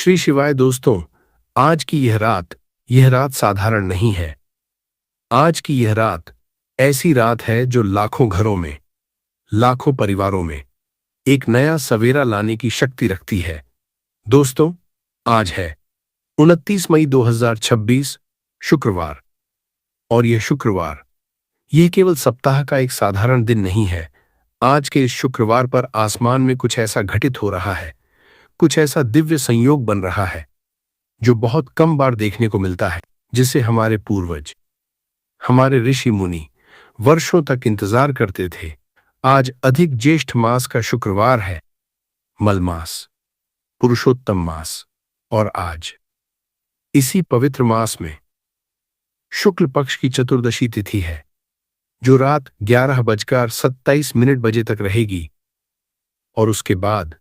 श्री शिवाय दोस्तों, आज की यह रात साधारण नहीं है। आज की यह रात ऐसी रात है जो लाखों घरों में, लाखों परिवारों में एक नया सवेरा लाने की शक्ति रखती है। दोस्तों, आज है 29 मई 2026, शुक्रवार। और यह शुक्रवार, यह केवल सप्ताह का एक साधारण दिन नहीं है। आज के इस शुक्रवार पर आसमान में कुछ ऐसा घटित हो रहा है, कुछ ऐसा दिव्य संयोग बन रहा है जो बहुत कम बार देखने को मिलता है, जिसे हमारे पूर्वज, हमारे ऋषि मुनि वर्षों तक इंतजार करते थे। आज अधिक ज्येष्ठ मास का शुक्रवार है, मल मास, पुरुषोत्तम मास। और आज इसी पवित्र मास में शुक्ल पक्ष की चतुर्दशी तिथि है, जो रात 11:27 तक रहेगी। और उसके बाद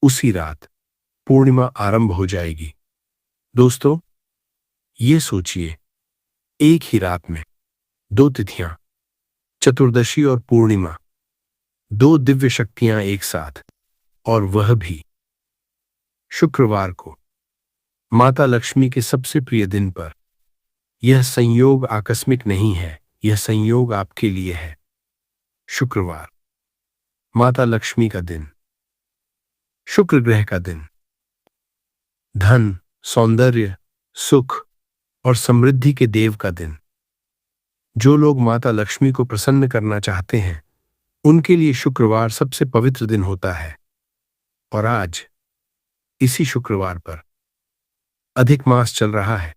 उसी रात पूर्णिमा आरंभ हो जाएगी। दोस्तों, ये सोचिए, एक ही रात में दो तिथियां, चतुर्दशी और पूर्णिमा, दो दिव्य शक्तियां एक साथ, और वह भी शुक्रवार को, माता लक्ष्मी के सबसे प्रिय दिन पर। यह संयोग आकस्मिक नहीं है, यह संयोग आपके लिए है। शुक्रवार, माता लक्ष्मी का दिन, शुक्र ग्रह का दिन, धन, सौंदर्य, सुख और समृद्धि के देव का दिन। जो लोग माता लक्ष्मी को प्रसन्न करना चाहते हैं, उनके लिए शुक्रवार सबसे पवित्र दिन होता है। और आज इसी शुक्रवार पर अधिक मास चल रहा है।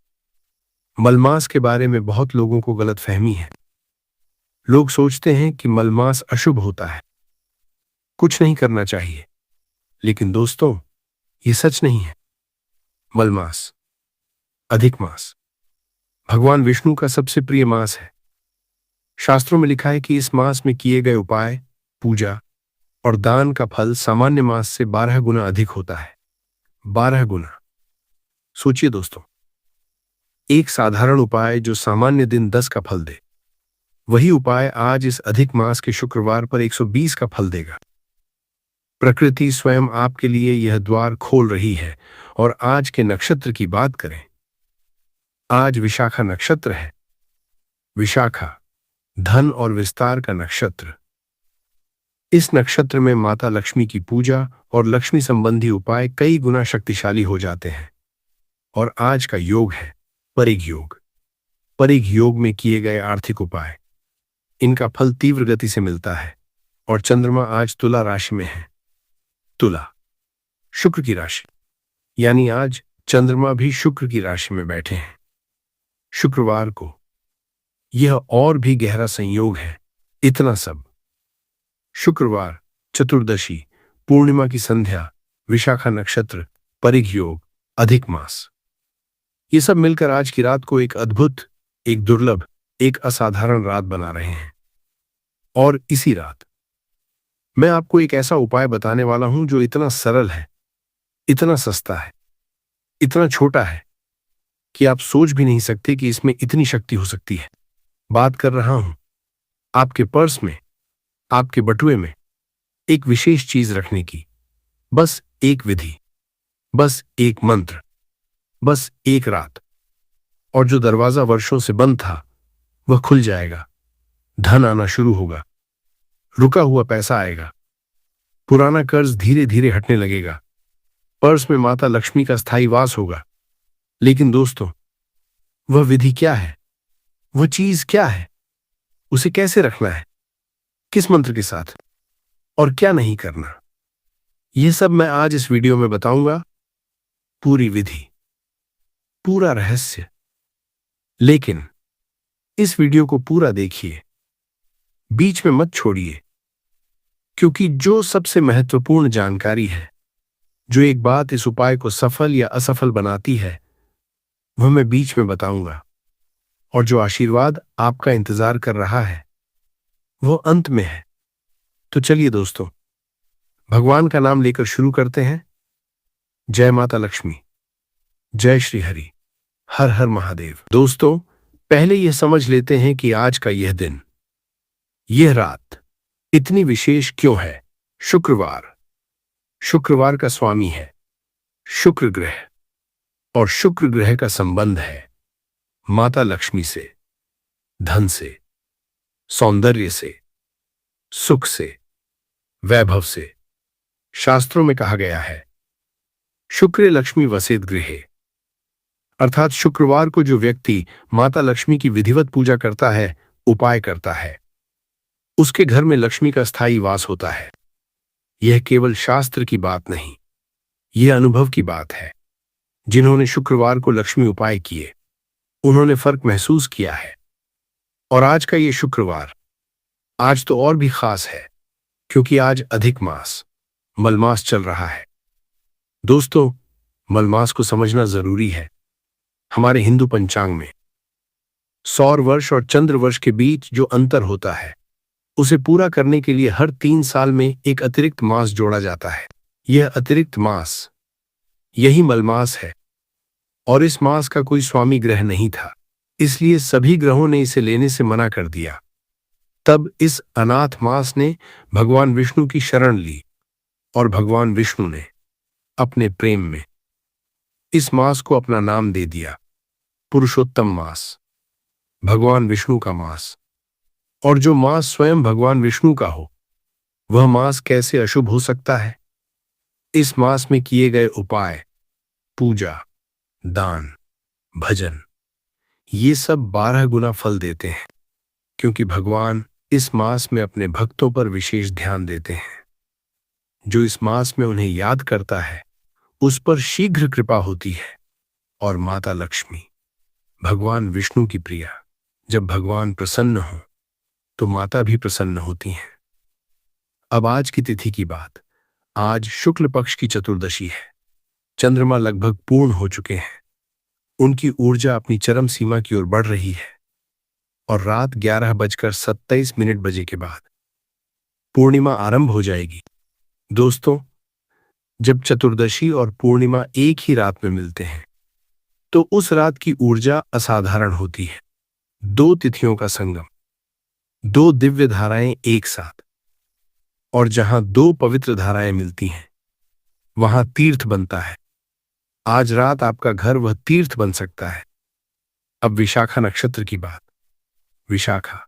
मलमास के बारे में बहुत लोगों को गलतफहमी है। लोग सोचते हैं कि मलमास अशुभ होता है, कुछ नहीं करना चाहिए। लेकिन दोस्तों, ये सच नहीं है। मलमास, अधिक मास, भगवान विष्णु का सबसे प्रिय मास है। शास्त्रों में लिखा है कि इस मास में किए गए उपाय, पूजा और दान का फल सामान्य मास से 12 गुना अधिक होता है। 12 गुना। सोचिए दोस्तों, एक साधारण उपाय जो सामान्य दिन 10 का फल दे, वही उपाय आज इस अधिक मास के शुक्रवार पर 120 का फल देगा। प्रकृति स्वयं आपके लिए यह द्वार खोल रही है। और आज के नक्षत्र की बात करें, आज विशाखा नक्षत्र है। विशाखा धन और विस्तार का नक्षत्र। इस नक्षत्र में माता लक्ष्मी की पूजा और लक्ष्मी संबंधी उपाय कई गुना शक्तिशाली हो जाते हैं। और आज का योग है परिग योग। परिग योग में किए गए आर्थिक उपाय, इनका फल तीव्र गति से मिलता है। और चंद्रमा आज तुला राशि में है। तुला, शुक्र की राशि, यानी आज चंद्रमा भी शुक्र की राशि में बैठे हैं। शुक्रवार को यह और भी गहरा संयोग है। इतना सब, शुक्रवार, चतुर्दशी, पूर्णिमा की संध्या, विशाखा नक्षत्र, परिग योग, अधिक मास, ये सब मिलकर आज की रात को एक अद्भुत, एक दुर्लभ, एक असाधारण रात बना रहे हैं। और इसी रात मैं आपको एक ऐसा उपाय बताने वाला हूं जो इतना सरल है, इतना सस्ता है, इतना छोटा है कि आप सोच भी नहीं सकते कि इसमें इतनी शक्ति हो सकती है। बात कर रहा हूं आपके पर्स में, आपके बटुए में एक विशेष चीज रखने की। बस एक विधि, बस एक मंत्र, बस एक रात, और जो दरवाजा वर्षों से बंद था वह खुल जाएगा। धन आना शुरू होगा, रुका हुआ पैसा आएगा, पुराना कर्ज धीरे धीरे हटने लगेगा, पर्स में माता लक्ष्मी का स्थायी वास होगा। लेकिन दोस्तों, वह विधि क्या है? वह चीज क्या है? उसे कैसे रखना है? किस मंत्र के साथ? और क्या नहीं करना? यह सब मैं आज इस वीडियो में बताऊंगा। पूरी विधि, पूरा रहस्य। लेकिन इस वीडियो को पूरा देखिए, बीच में मत छोड़िए, क्योंकि जो सबसे महत्वपूर्ण जानकारी है, जो एक बात इस उपाय को सफल या असफल बनाती है, वह मैं बीच में बताऊंगा। और जो आशीर्वाद आपका इंतजार कर रहा है, वह अंत में है। तो चलिए दोस्तों, भगवान का नाम लेकर शुरू करते हैं। जय माता लक्ष्मी, जय श्री हरि, हर हर महादेव। दोस्तों, पहले यह समझ लेते हैं कि आज का यह दिन, यह रात इतनी विशेष क्यों है। शुक्रवार, शुक्रवार का स्वामी है शुक्र ग्रह, और शुक्र ग्रह का संबंध है माता लक्ष्मी से, धन से, सौंदर्य से, सुख से, वैभव से। शास्त्रों में कहा गया है, शुक्र लक्ष्मी वसेत गृहे, अर्थात शुक्रवार को जो व्यक्ति माता लक्ष्मी की विधिवत पूजा करता है, उपाय करता है, उसके घर में लक्ष्मी का स्थायी वास होता है। यह केवल शास्त्र की बात नहीं, यह अनुभव की बात है। जिन्होंने शुक्रवार को लक्ष्मी उपाय किए, उन्होंने फर्क महसूस किया है। और आज का ये शुक्रवार, आज तो और भी खास है, क्योंकि आज अधिक मास, मलमास चल रहा है। दोस्तों, मलमास को समझना जरूरी है। हमारे हिंदू पंचांग में सौर वर्ष और चंद्र वर्ष के बीच जो अंतर होता है, उसे पूरा करने के लिए हर 3 साल में एक अतिरिक्त मास जोड़ा जाता है। यह अतिरिक्त मास, यही मलमास है। और इस मास का कोई स्वामी ग्रह नहीं था, इसलिए सभी ग्रहों ने इसे लेने से मना कर दिया। तब इस अनाथ मास ने भगवान विष्णु की शरण ली, और भगवान विष्णु ने अपने प्रेम में इस मास को अपना नाम दे दिया, पुरुषोत्तम मास, भगवान विष्णु का मास। और जो मास स्वयं भगवान विष्णु का हो, वह मास कैसे अशुभ हो सकता है? इस मास में किए गए उपाय, पूजा, दान, भजन, ये सब 12 गुना फल देते हैं, क्योंकि भगवान इस मास में अपने भक्तों पर विशेष ध्यान देते हैं। जो इस मास में उन्हें याद करता है, उस पर शीघ्र कृपा होती है। और माता लक्ष्मी, भगवान विष्णु की प्रिया, जब भगवान प्रसन्न हो, तो माता भी प्रसन्न होती हैं। अब आज की तिथि की बात। आज शुक्ल पक्ष की चतुर्दशी है। चंद्रमा लगभग पूर्ण हो चुके हैं। उनकी ऊर्जा अपनी चरम सीमा की ओर बढ़ रही है, और रात 11:27 बजे के बाद पूर्णिमा आरंभ हो जाएगी। दोस्तों, जब चतुर्दशी और पूर्णिमा एक ही रात में मिलते हैं, तो उस रात की ऊर्जा असाधारण होती है। 2 तिथियों का संगम, 2 दिव्य धाराएं एक साथ, और जहां 2 पवित्र धाराएं मिलती हैं, वहां तीर्थ बनता है। आज रात आपका घर वह तीर्थ बन सकता है। अब विशाखा नक्षत्र की बात। विशाखा,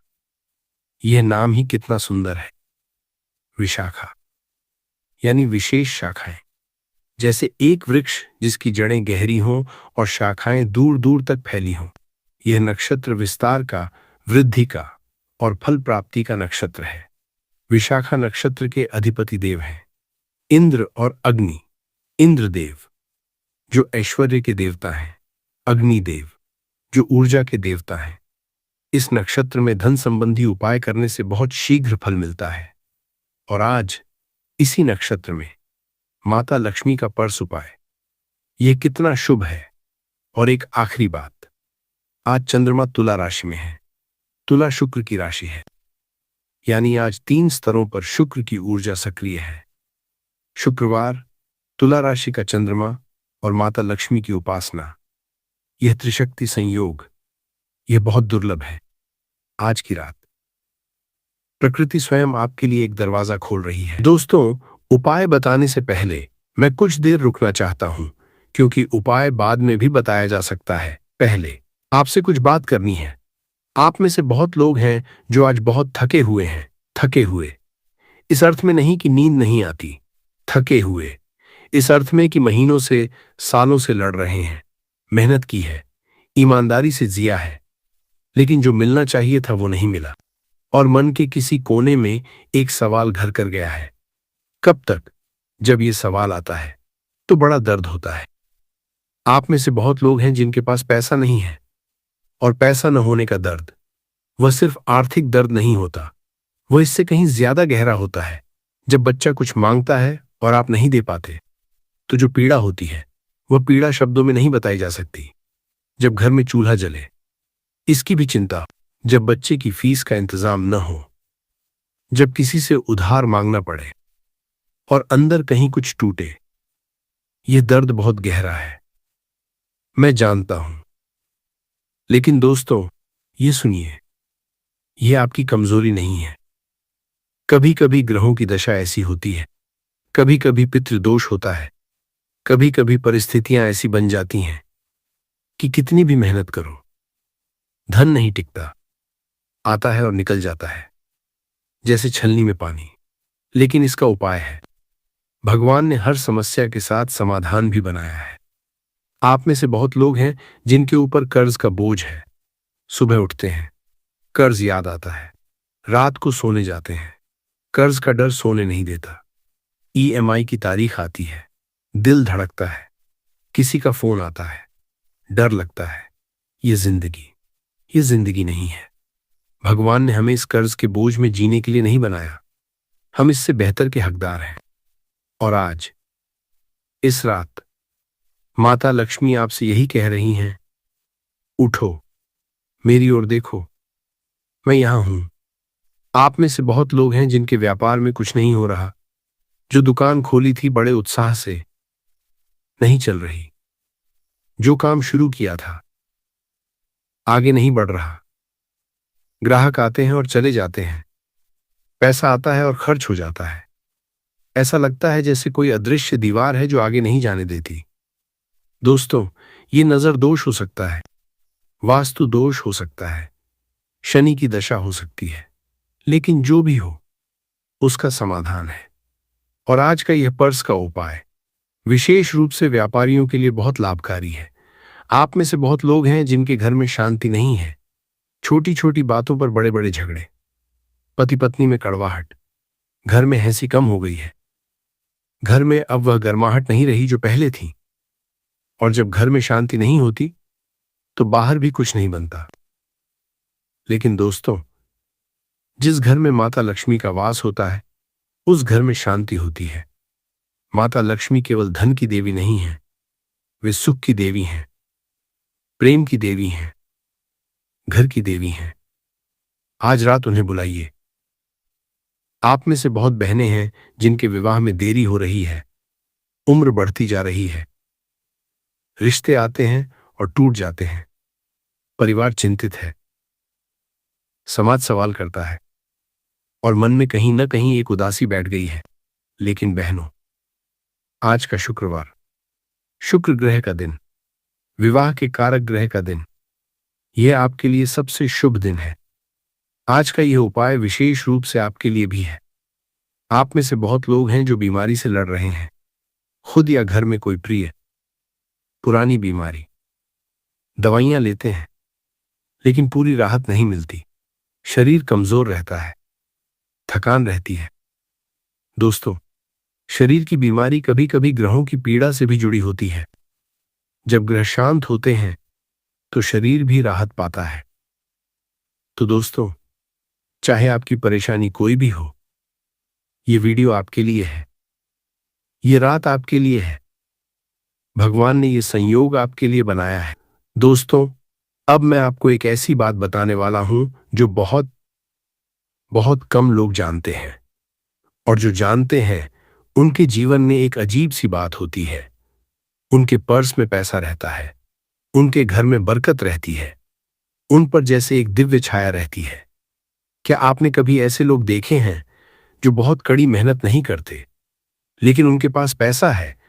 यह नाम ही कितना सुंदर है। विशाखा यानी विशेष शाखाएं, जैसे एक वृक्ष जिसकी जड़ें गहरी हों और शाखाएं दूर दूर तक फैली हों। यह नक्षत्र विस्तार का, वृद्धि का और फल प्राप्ति का नक्षत्र है। विशाखा नक्षत्र के अधिपति देव हैं इंद्र और अग्नि। इंद्रदेव जो ऐश्वर्य के देवता हैं, अग्निदेव जो ऊर्जा के देवता हैं। इस नक्षत्र में धन संबंधी उपाय करने से बहुत शीघ्र फल मिलता है। और आज इसी नक्षत्र में माता लक्ष्मी का पर्स उपाय, यह कितना शुभ है। और एक आखिरी बात, आज चंद्रमा तुला राशि में है। तुला शुक्र की राशि है, यानी आज 3 स्तरों पर शुक्र की ऊर्जा सक्रिय है। शुक्रवार, तुला राशि का चंद्रमा और माता लक्ष्मी की उपासना, यह त्रिशक्ति संयोग, यह बहुत दुर्लभ है। आज की रात प्रकृति स्वयं आपके लिए एक दरवाजा खोल रही है। दोस्तों, उपाय बताने से पहले मैं कुछ देर रुकना चाहता हूं, क्योंकि उपाय बाद में भी बताया जा सकता है। पहले आपसे कुछ बात करनी है। आप में से बहुत लोग हैं जो आज बहुत थके हुए हैं। थके हुए इस अर्थ में नहीं कि नींद नहीं आती, थके हुए इस अर्थ में कि महीनों से, सालों से लड़ रहे हैं, मेहनत की है, ईमानदारी से जिया है, लेकिन जो मिलना चाहिए था वो नहीं मिला। और मन के किसी कोने में एक सवाल घर कर गया है, कब तक? जब ये सवाल आता है तो बड़ा दर्द होता है। आप में से बहुत लोग हैं जिनके पास पैसा नहीं है, और पैसा न होने का दर्द, वह सिर्फ आर्थिक दर्द नहीं होता, वह इससे कहीं ज्यादा गहरा होता है। जब बच्चा कुछ मांगता है और आप नहीं दे पाते, तो जो पीड़ा होती है, वह पीड़ा शब्दों में नहीं बताई जा सकती। जब घर में चूल्हा जले, इसकी भी चिंता। जब बच्चे की फीस का इंतजाम न हो, जब किसी से उधार मांगना पड़े और अंदर कहीं कुछ टूटे, यह दर्द बहुत गहरा है, मैं जानता हूं। लेकिन दोस्तों, ये सुनिए, यह आपकी कमजोरी नहीं है। कभी कभी ग्रहों की दशा ऐसी होती है, कभी कभी पितृदोष होता है, कभी कभी परिस्थितियां ऐसी बन जाती हैं कि कितनी भी मेहनत करो, धन नहीं टिकता, आता है और निकल जाता है जैसे छलनी में पानी। लेकिन इसका उपाय है। भगवान ने हर समस्या के साथ समाधान भी बनाया है। आप में से बहुत लोग हैं जिनके ऊपर कर्ज का बोझ है। सुबह उठते हैं, कर्ज याद आता है, रात को सोने जाते हैं, कर्ज का डर सोने नहीं देता। ईएमआई की तारीख आती है, दिल धड़कता है, किसी का फोन आता है, डर लगता है। ये जिंदगी नहीं है। भगवान ने हमें इस कर्ज के बोझ में जीने के लिए नहीं बनाया। हम इससे बेहतर के हकदार हैं। और आज, इस रात, माता लक्ष्मी आपसे यही कह रही हैं, उठो, मेरी ओर देखो, मैं यहां हूं। आप में से बहुत लोग हैं जिनके व्यापार में कुछ नहीं हो रहा। जो दुकान खोली थी बड़े उत्साह से, नहीं चल रही। जो काम शुरू किया था, आगे नहीं बढ़ रहा। ग्राहक आते हैं और चले जाते हैं, पैसा आता है और खर्च हो जाता है। ऐसा लगता है जैसे कोई अदृश्य दीवार है जो आगे नहीं जाने देती। दोस्तों, ये नजर दोष हो सकता है, वास्तु दोष हो सकता है, शनि की दशा हो सकती है। लेकिन जो भी हो, उसका समाधान है। और आज का यह पर्स का उपाय विशेष रूप से व्यापारियों के लिए बहुत लाभकारी है। आप में से बहुत लोग हैं जिनके घर में शांति नहीं है। छोटी छोटी बातों पर बड़े बड़े झगड़े, पति पत्नी में कड़वाहट, घर में हंसी कम हो गई है। घर में अब वह गर्माहट नहीं रही जो पहले थी। और जब घर में शांति नहीं होती तो बाहर भी कुछ नहीं बनता। लेकिन दोस्तों, जिस घर में माता लक्ष्मी का वास होता है, उस घर में शांति होती है। माता लक्ष्मी केवल धन की देवी नहीं है, वे सुख की देवी हैं, प्रेम की देवी हैं, घर की देवी हैं। आज रात उन्हें बुलाइए। आप में से बहुत बहनें हैं जिनके विवाह में देरी हो रही है, उम्र बढ़ती जा रही है, रिश्ते आते हैं और टूट जाते हैं, परिवार चिंतित है, समाज सवाल करता है और मन में कहीं न कहीं एक उदासी बैठ गई है। लेकिन बहनों, आज का शुक्रवार, शुक्र ग्रह का दिन, विवाह के कारक ग्रह का दिन, यह आपके लिए सबसे शुभ दिन है। आज का यह उपाय विशेष रूप से आपके लिए भी है। आप में से बहुत लोग हैं जो बीमारी से लड़ रहे हैं, खुद या घर में कोई प्रिय पुरानी बीमारी। दवाइयां लेते हैं लेकिन पूरी राहत नहीं मिलती, शरीर कमजोर रहता है, थकान रहती है। दोस्तों, शरीर की बीमारी कभी कभी ग्रहों की पीड़ा से भी जुड़ी होती है। जब ग्रह शांत होते हैं तो शरीर भी राहत पाता है। तो दोस्तों, चाहे आपकी परेशानी कोई भी हो, ये वीडियो आपके लिए है, ये रात आपके लिए है। भगवान ने ये संयोग आपके लिए बनाया है। दोस्तों, अब मैं आपको एक ऐसी बात बताने वाला हूं जो बहुत बहुत कम लोग जानते हैं। और जो जानते हैं, उनके जीवन में एक अजीब सी बात होती है। उनके पर्स में पैसा रहता है, उनके घर में बरकत रहती है, उन पर जैसे एक दिव्य छाया रहती है। क्या आपने कभी ऐसे लोग देखे हैं जो बहुत कड़ी मेहनत नहीं करते, लेकिन उनके पास पैसा है,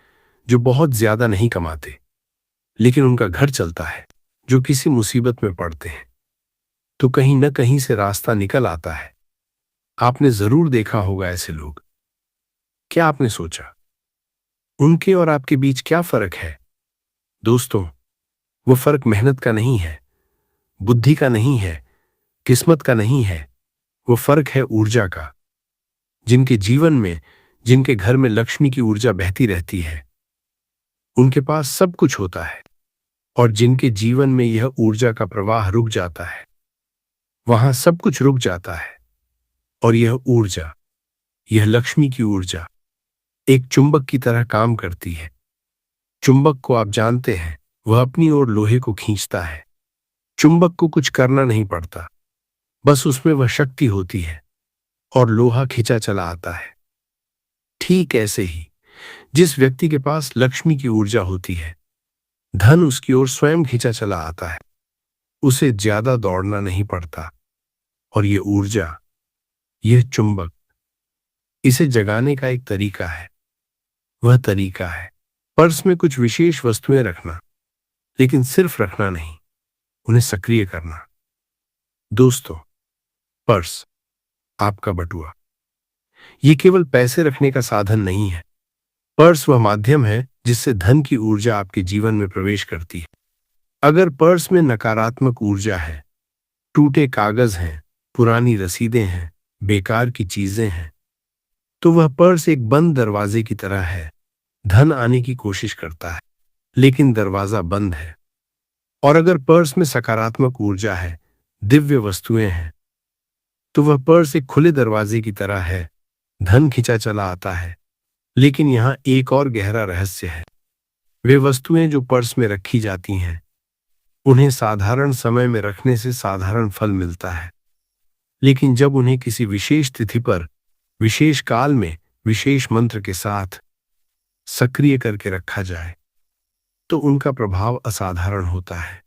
जो बहुत ज्यादा नहीं कमाते, लेकिन उनका घर चलता है, जो किसी मुसीबत में पड़ते हैं तो कहीं न कहीं से रास्ता निकल आता है। आपने जरूर देखा होगा ऐसे लोग। क्या आपने सोचा, उनके और आपके बीच क्या फर्क है? दोस्तों, वो फर्क मेहनत का नहीं है, बुद्धि का नहीं है, किस्मत का नहीं है। वो फर्क है ऊर्जा का। जिनके जीवन में, जिनके घर में लक्ष्मी की ऊर्जा बहती रहती है, उनके पास सब कुछ होता है। और जिनके जीवन में यह ऊर्जा का प्रवाह रुक जाता है, वहां सब कुछ रुक जाता है। और यह ऊर्जा, यह लक्ष्मी की ऊर्जा एक चुंबक की तरह काम करती है। चुंबक को आप जानते हैं, वह अपनी ओर लोहे को खींचता है। चुंबक को कुछ करना नहीं पड़ता, बस उसमें वह शक्ति होती है और लोहा खींचा चला आता है। ठीक ऐसे ही जिस व्यक्ति के पास लक्ष्मी की ऊर्जा होती है, धन उसकी ओर स्वयं खींचा चला आता है। उसे ज्यादा दौड़ना नहीं पड़ता। और यह ऊर्जा, यह चुंबक, इसे जगाने का एक तरीका है। वह तरीका है पर्स में कुछ विशेष वस्तुएं रखना, लेकिन सिर्फ रखना नहीं, उन्हें सक्रिय करना। दोस्तों, पर्स, आपका बटुआ, ये केवल पैसे रखने का साधन नहीं है। पर्स वह माध्यम है जिससे धन की ऊर्जा आपके जीवन में प्रवेश करती है। अगर पर्स में नकारात्मक ऊर्जा है, टूटे कागज हैं, पुरानी रसीदें हैं, बेकार की चीजें हैं, तो वह पर्स एक बंद दरवाजे की तरह है। धन आने की कोशिश करता है, लेकिन दरवाजा बंद है। और अगर पर्स में सकारात्मक ऊर्जा है, दिव्य वस्तुएं हैं, तो वह पर्स एक खुले दरवाजे की तरह है। धन खिंचा चला आता है। लेकिन यहां एक और गहरा रहस्य है। वे वस्तुएं जो पर्स में रखी जाती हैं, उन्हें साधारण समय में रखने से साधारण फल मिलता है, लेकिन जब उन्हें किसी विशेष तिथि पर, विशेष काल में, विशेष मंत्र के साथ सक्रिय करके रखा जाए, तो उनका प्रभाव असाधारण होता है।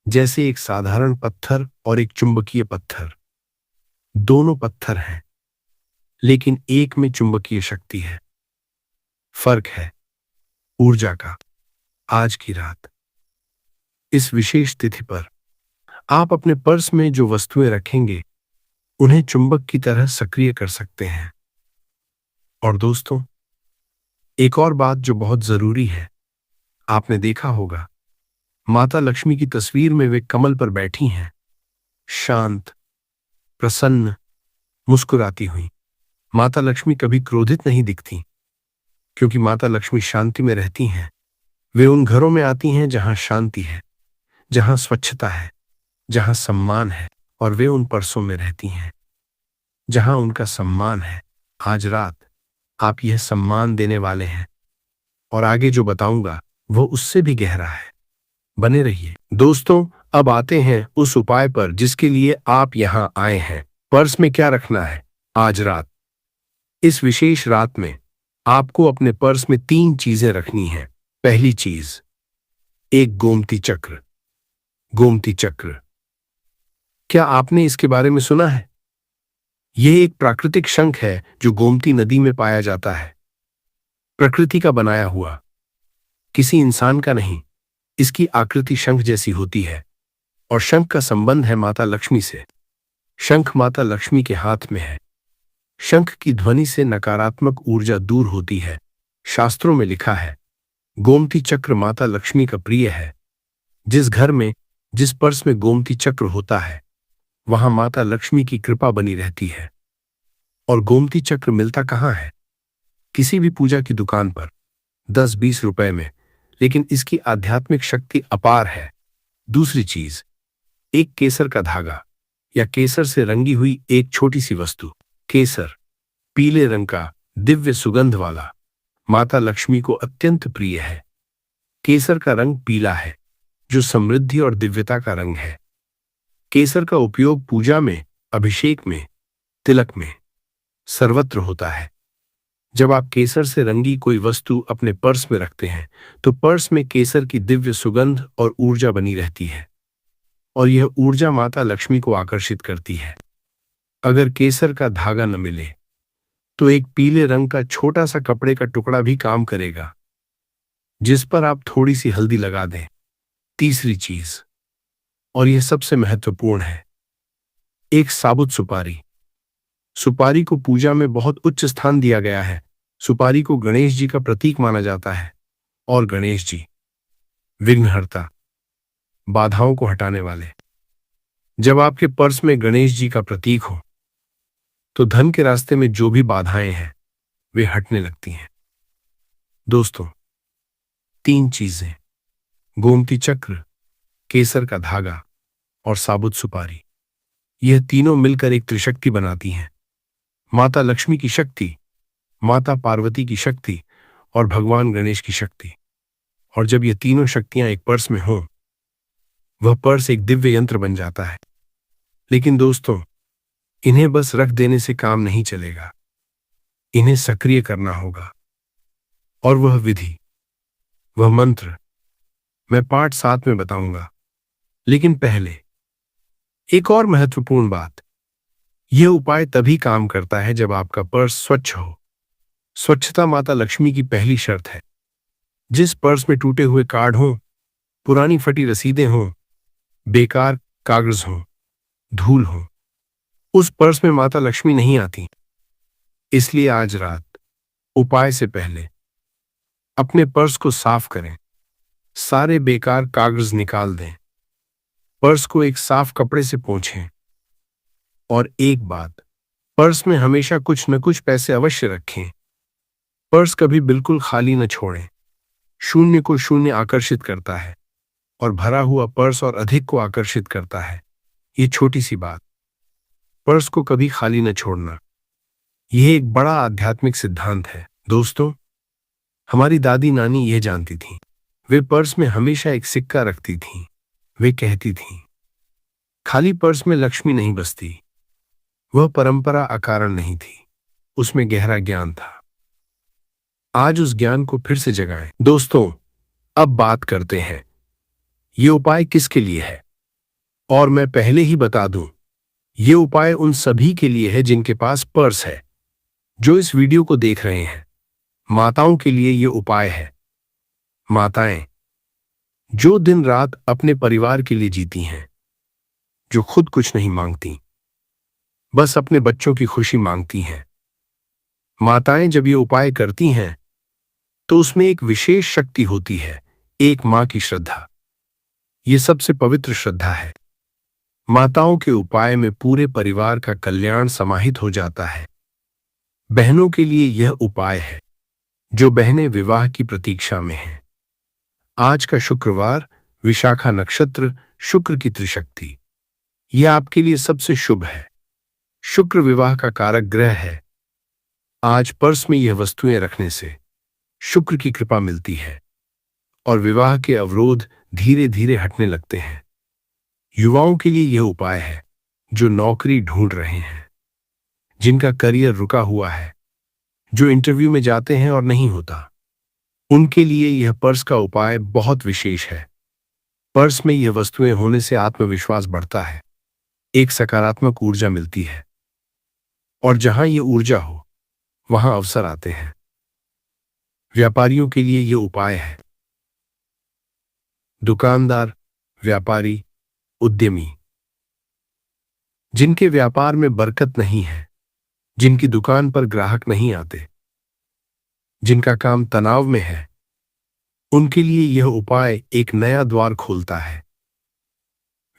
जैसे एक साधारण पत्थर और एक चुंबकीय पत्थर, दोनों पत्थर हैं, लेकिन एक में चुंबकीय शक्ति है। फर्क है ऊर्जा का। आज की रात, इस विशेष तिथि पर, आप अपने पर्स में जो वस्तुएं रखेंगे, उन्हें चुंबक की तरह सक्रिय कर सकते हैं। और दोस्तों, एक और बात जो बहुत जरूरी है, आपने देखा होगा, माता लक्ष्मी की तस्वीर में वे कमल पर बैठी हैं, शांत, प्रसन्न, मुस्कुराती हुई। माता लक्ष्मी कभी क्रोधित नहीं दिखती, क्योंकि माता लक्ष्मी शांति में रहती हैं। वे उन घरों में आती हैं जहां शांति है, जहां स्वच्छता है, जहां सम्मान है, और वे उन पर्सों में रहती हैं जहां उनका सम्मान है। आज रात आप यह सम्मान देने वाले हैं, और आगे जो बताऊंगा वो उससे भी गहरा है। बने रहिए। दोस्तों, अब आते हैं उस उपाय पर जिसके लिए आप यहां आए हैं। पर्स में क्या रखना है आज रात? इस विशेष रात में आपको अपने पर्स में 3 चीजें रखनी हैं। पहली चीज, एक गोमती चक्र। गोमती चक्र, क्या आपने इसके बारे में सुना है? यह एक प्राकृतिक शंख है जो गोमती नदी में पाया जाता है। प्रकृति का बनाया हुआ, किसी इंसान का नहीं। इसकी आकृति शंख जैसी होती है, और शंख का संबंध है माता लक्ष्मी से। शंख माता लक्ष्मी के हाथ में है। शंख की ध्वनि से नकारात्मक ऊर्जा दूर होती है। शास्त्रों में लिखा है, गोमती चक्र माता लक्ष्मी का प्रिय है। जिस घर में, जिस पर्स में गोमती चक्र होता है, वहां माता लक्ष्मी की कृपा बनी रहती है। और गोमती चक्र मिलता कहां है? किसी भी पूजा की दुकान पर, 10-20 रुपए में, लेकिन इसकी आध्यात्मिक शक्ति अपार है। दूसरी चीज, एक केसर का धागा या केसर से रंगी हुई एक छोटी सी वस्तु। केसर, पीले रंग का, दिव्य सुगंध वाला, माता लक्ष्मी को अत्यंत प्रिय है। केसर का रंग पीला है, जो समृद्धि और दिव्यता का रंग है। केसर का उपयोग पूजा में, अभिषेक में, तिलक में, सर्वत्र होता है। जब आप केसर से रंगी कोई वस्तु अपने पर्स में रखते हैं, तो पर्स में केसर की दिव्य सुगंध और ऊर्जा बनी रहती है, और यह ऊर्जा माता लक्ष्मी को आकर्षित करती है। अगर केसर का धागा न मिले, तो एक पीले रंग का छोटा सा कपड़े का टुकड़ा भी काम करेगा, जिस पर आप थोड़ी सी हल्दी लगा दें। तीसरी चीज, और यह सबसे महत्वपूर्ण है, एक साबुत सुपारी। सुपारी को पूजा में बहुत उच्च स्थान दिया गया है। सुपारी को गणेश जी का प्रतीक माना जाता है, और गणेश जी विघ्नहर्ता, बाधाओं को हटाने वाले। जब आपके पर्स में गणेश जी का प्रतीक हो, तो धन के रास्ते में जो भी बाधाएं हैं, वे हटने लगती हैं। दोस्तों, 3 चीजें, गोमती चक्र, केसर का धागा और साबुत सुपारी, यह तीनों मिलकर एक त्रिशक्ति बनाती हैं। माता लक्ष्मी की शक्ति, माता पार्वती की शक्ति और भगवान गणेश की शक्ति। और जब ये तीनों शक्तियां एक पर्स में हों, वह पर्स एक दिव्य यंत्र बन जाता है। लेकिन दोस्तों, इन्हें बस रख देने से काम नहीं चलेगा। इन्हें सक्रिय करना होगा, और वह विधि, वह मंत्र मैं पार्ट 7 में बताऊंगा। लेकिन पहले एक और महत्वपूर्ण बात, यह उपाय तभी काम करता है जब आपका पर्स स्वच्छ हो। स्वच्छता माता लक्ष्मी की पहली शर्त है। जिस पर्स में टूटे हुए कार्ड हों, पुरानी फटी रसीदें हों, बेकार कागज हों, धूल हो, उस पर्स में माता लक्ष्मी नहीं आती। इसलिए आज रात उपाय से पहले अपने पर्स को साफ करें, सारे बेकार कागज निकाल दें, पर्स को एक साफ कपड़े से पोंछें। और एक बात, पर्स में हमेशा कुछ न कुछ पैसे अवश्य रखें। पर्स कभी बिल्कुल खाली न छोड़ें। शून्य को शून्य आकर्षित करता है और भरा हुआ पर्स और अधिक को आकर्षित करता है। ये छोटी सी बात, पर्स को कभी खाली न छोड़ना, यह एक बड़ा आध्यात्मिक सिद्धांत है। दोस्तों, हमारी दादी नानी यह जानती थीं। वे पर्स में हमेशा एक सिक्का रखती थीं। वे कहती थीं, खाली पर्स में लक्ष्मी नहीं बसती। वह परंपरा अकारण नहीं थी, उसमें गहरा ज्ञान था। आज उस ज्ञान को फिर से जगाएं। दोस्तों, अब बात करते हैं ये उपाय किसके लिए है। और मैं पहले ही बता दूं, ये उपाय उन सभी के लिए है जिनके पास पर्स है, जो इस वीडियो को देख रहे हैं। माताओं के लिए ये उपाय है। माताएं जो दिन रात अपने परिवार के लिए जीती हैं, जो खुद कुछ नहीं मांगती, बस अपने बच्चों की खुशी मांगती हैं। माताएं जब ये उपाय करती हैं तो उसमें एक विशेष शक्ति होती है, एक मां की श्रद्धा। ये सबसे पवित्र श्रद्धा है। माताओं के उपाय में पूरे परिवार का कल्याण समाहित हो जाता है। बहनों के लिए यह उपाय है जो बहनें विवाह की प्रतीक्षा में हैं। आज का शुक्रवार, विशाखा नक्षत्र, शुक्र की त्रिशक्ति, यह आपके लिए सबसे शुभ है। शुक्र विवाह का कारक ग्रह है। आज पर्स में यह वस्तुएं रखने से शुक्र की कृपा मिलती है और विवाह के अवरोध धीरे धीरे हटने लगते हैं। युवाओं के लिए यह उपाय है जो नौकरी ढूंढ रहे हैं, जिनका करियर रुका हुआ है, जो इंटरव्यू में जाते हैं और नहीं होता, उनके लिए यह पर्स का उपाय बहुत विशेष है। पर्स में यह वस्तुएं होने से आत्मविश्वास बढ़ता है, एक सकारात्मक ऊर्जा मिलती है, और जहां यह ऊर्जा हो वहां अवसर आते हैं। व्यापारियों के लिए यह उपाय है। दुकानदार, व्यापारी, उद्यमी, जिनके व्यापार में बरकत नहीं है, जिनकी दुकान पर ग्राहक नहीं आते, जिनका काम तनाव में है, उनके लिए यह उपाय एक नया द्वार खोलता है।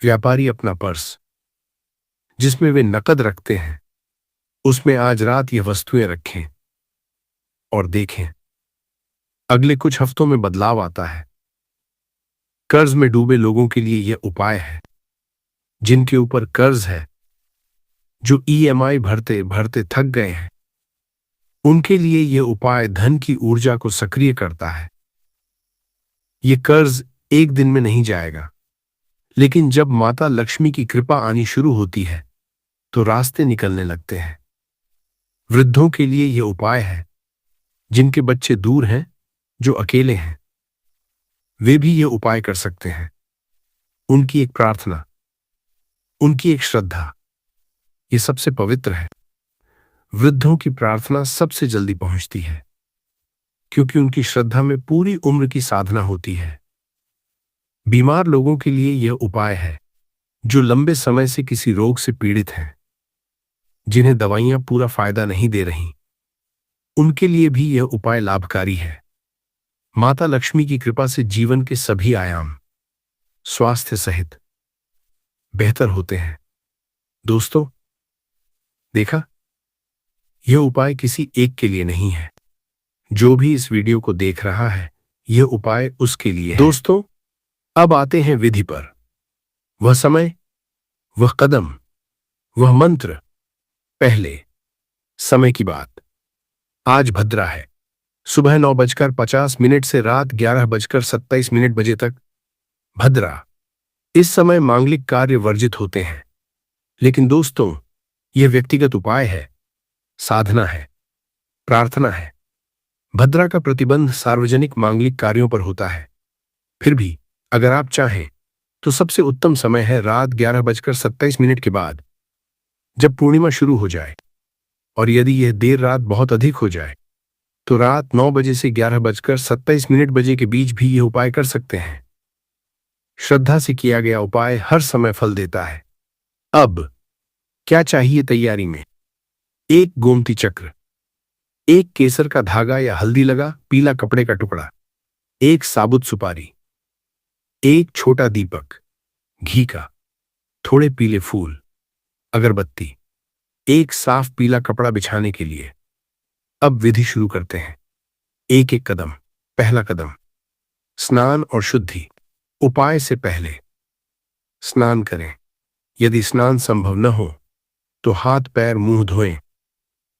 व्यापारी अपना पर्स जिसमें वे नकद रखते हैं, उसमें आज रात यह वस्तुएं रखें और देखें, अगले कुछ हफ्तों में बदलाव आता है। कर्ज में डूबे लोगों के लिए यह उपाय है। जिनके ऊपर कर्ज है, जो ईएमआई भरते भरते थक गए हैं, उनके लिए यह उपाय धन की ऊर्जा को सक्रिय करता है। यह कर्ज एक दिन में नहीं जाएगा, लेकिन जब माता लक्ष्मी की कृपा आनी शुरू होती है तो रास्ते निकलने लगते हैं। वृद्धों के लिए यह उपाय है। जिनके बच्चे दूर हैं, जो अकेले हैं, वे भी यह उपाय कर सकते हैं। उनकी एक प्रार्थना, उनकी एक श्रद्धा, यह सबसे पवित्र है। वृद्धों की प्रार्थना सबसे जल्दी पहुंचती है, क्योंकि उनकी श्रद्धा में पूरी उम्र की साधना होती है। बीमार लोगों के लिए यह उपाय है। जो लंबे समय से किसी रोग से पीड़ित हैं, जिन्हें दवाइयां पूरा फायदा नहीं दे रही, उनके लिए भी यह उपाय लाभकारी है। माता लक्ष्मी की कृपा से जीवन के सभी आयाम, स्वास्थ्य सहित, बेहतर होते हैं। दोस्तों, देखा, यह उपाय किसी एक के लिए नहीं है। जो भी इस वीडियो को देख रहा है, यह उपाय उसके लिए है। दोस्तों, अब आते हैं विधि पर। वह समय, वह कदम, वह मंत्र। पहले समय की बात। आज भद्रा है। सुबह 9:50 से रात 11:27 बजे तक भद्रा। इस समय मांगलिक कार्य वर्जित होते हैं। लेकिन दोस्तों, यह व्यक्तिगत उपाय है, साधना है, प्रार्थना है। भद्रा का प्रतिबंध सार्वजनिक मांगलिक कार्यों पर होता है। फिर भी अगर आप चाहें तो सबसे उत्तम समय है रात 11:27 के बाद, जब पूर्णिमा शुरू हो जाए। और यदि यह देर रात बहुत अधिक हो जाए तो रात 9 बजे से 11:27 बजे के बीच भी ये उपाय कर सकते हैं। श्रद्धा से किया गया उपाय हर समय फल देता है। अब क्या चाहिए तैयारी में? एक गोमती चक्र, एक केसर का धागा या हल्दी लगा पीला कपड़े का टुकड़ा, एक साबुत सुपारी, एक छोटा दीपक, घी का, थोड़े पीले फूल, अगरबत्ती, एक साफ पीला कपड़ा बिछाने के लिए। अब विधि शुरू करते हैं। एक एक कदम। पहला कदम, स्नान और शुद्धि। उपाय से पहले स्नान करें। यदि स्नान संभव न हो तो हाथ पैर मुंह धोएं।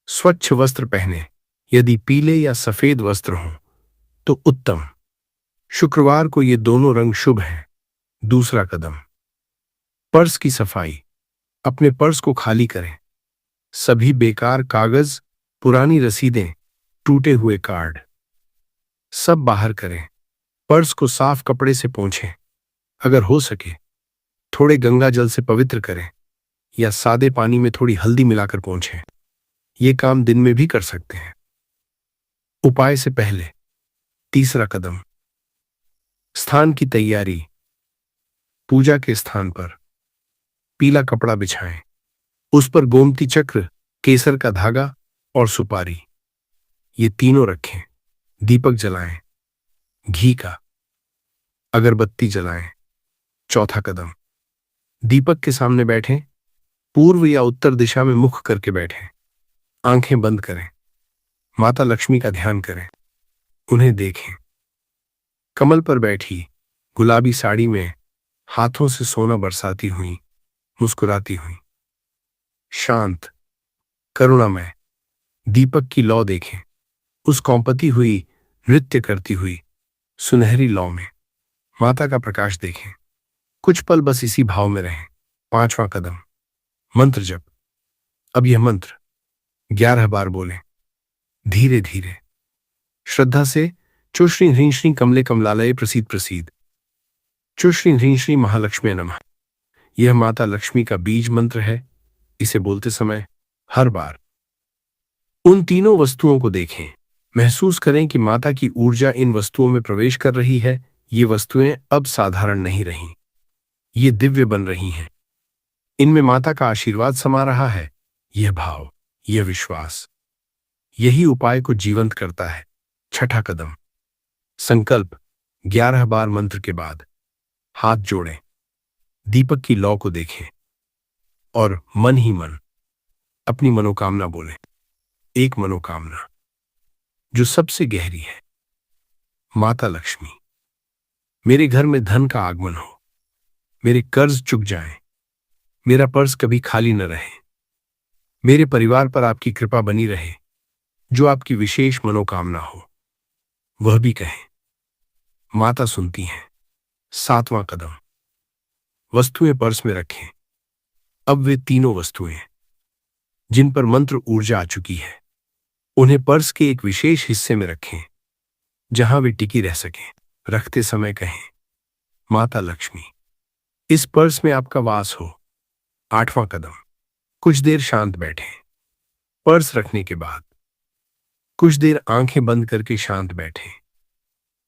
स्वच्छ वस्त्र पहने। यदि पीले या सफेद वस्त्र हों तो उत्तम। शुक्रवार को ये दोनों रंग शुभ हैं। दूसरा कदम, पर्स की सफाई। अपने पर्स को खाली करें। सभी बेकार कागज, पुरानी रसीदें, टूटे हुए कार्ड सब बाहर करें। पर्स को साफ कपड़े से पोंछें। अगर हो सके थोड़े गंगा जल से पवित्र करें या सादे पानी में थोड़ी हल्दी मिलाकर पोंछें। ये काम दिन में भी कर सकते हैं। उपाय से पहले तीसरा कदम, स्थान की तैयारी। पूजा के स्थान पर पीला कपड़ा बिछाएं। उस पर गोमती चक्र, केसर का धागा और सुपारी, ये तीनों रखें। दीपक जलाएं, घी का, अगरबत्ती जलाएं। चौथा कदम, दीपक के सामने बैठें। पूर्व या उत्तर दिशा में मुख करके बैठें। आंखें बंद करें। माता लक्ष्मी का ध्यान करें। उन्हें देखें। कमल पर बैठी, गुलाबी साड़ी में, हाथों से सोना बरसाती हुई, मुस्कुराती हुई, शांत, करुणामय। दीपक की लौ देखें। उस कौंपती हुई, नृत्य करती हुई सुनहरी लौ में माता का प्रकाश देखें। कुछ पल बस इसी भाव में रहें। पांचवां कदम, मंत्र जप। अब यह मंत्र 11 बार बोलें, धीरे धीरे, श्रद्धा से। चुश्री ह्रीं श्री कमले कमलालय प्रसीद प्रसीद। चुश्री ह्रीं श्री महालक्ष्मी नमः। यह माता लक्ष्मी का बीज मंत्र है। इसे बोलते समय हर बार उन तीनों वस्तुओं को देखें। महसूस करें कि माता की ऊर्जा इन वस्तुओं में प्रवेश कर रही है। ये वस्तुएं अब साधारण नहीं रहीं, ये दिव्य बन रही हैं। इनमें माता का आशीर्वाद समा रहा है। यह भाव, यह विश्वास, यही उपाय को जीवंत करता है। छठा कदम, संकल्प। 11 बार मंत्र के बाद हाथ जोड़ें, दीपक की लौ को देखें और मन ही मन अपनी मनोकामना बोलें। एक मनोकामना जो सबसे गहरी है। माता लक्ष्मी, मेरे घर में धन का आगमन हो, मेरे कर्ज चुक जाएं, मेरा पर्स कभी खाली न रहे, मेरे परिवार पर आपकी कृपा बनी रहे। जो आपकी विशेष मनोकामना हो वह भी कहें। माता सुनती हैं। सातवां कदम, वस्तुएं पर्स में रखें। अब वे तीनों वस्तुएं जिन पर मंत्र ऊर्जा आ चुकी है, उन्हें पर्स के एक विशेष हिस्से में रखें जहां वे टिकी रह सकें। रखते समय कहें, माता लक्ष्मी, इस पर्स में आपका वास हो। आठवां कदम, कुछ देर शांत बैठें। पर्स रखने के बाद कुछ देर आंखें बंद करके शांत बैठें।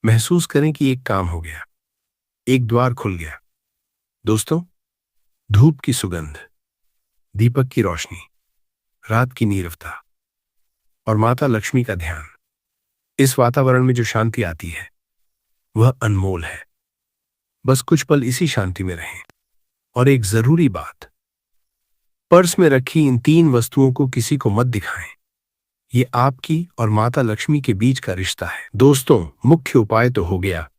महसूस करें कि एक काम हो गया, एक द्वार खुल गया। दोस्तों, धूप की सुगंध, दीपक की रोशनी, रात की नीरवता और माता लक्ष्मी का ध्यान, इस वातावरण में जो शांति आती है वह अनमोल है। बस कुछ पल इसी शांति में रहें। और एक जरूरी बात, पर्स में रखी इन तीन वस्तुओं को किसी को मत दिखाएं। ये आपकी और माता लक्ष्मी के बीच का रिश्ता है। दोस्तों, मुख्य उपाय तो हो गया,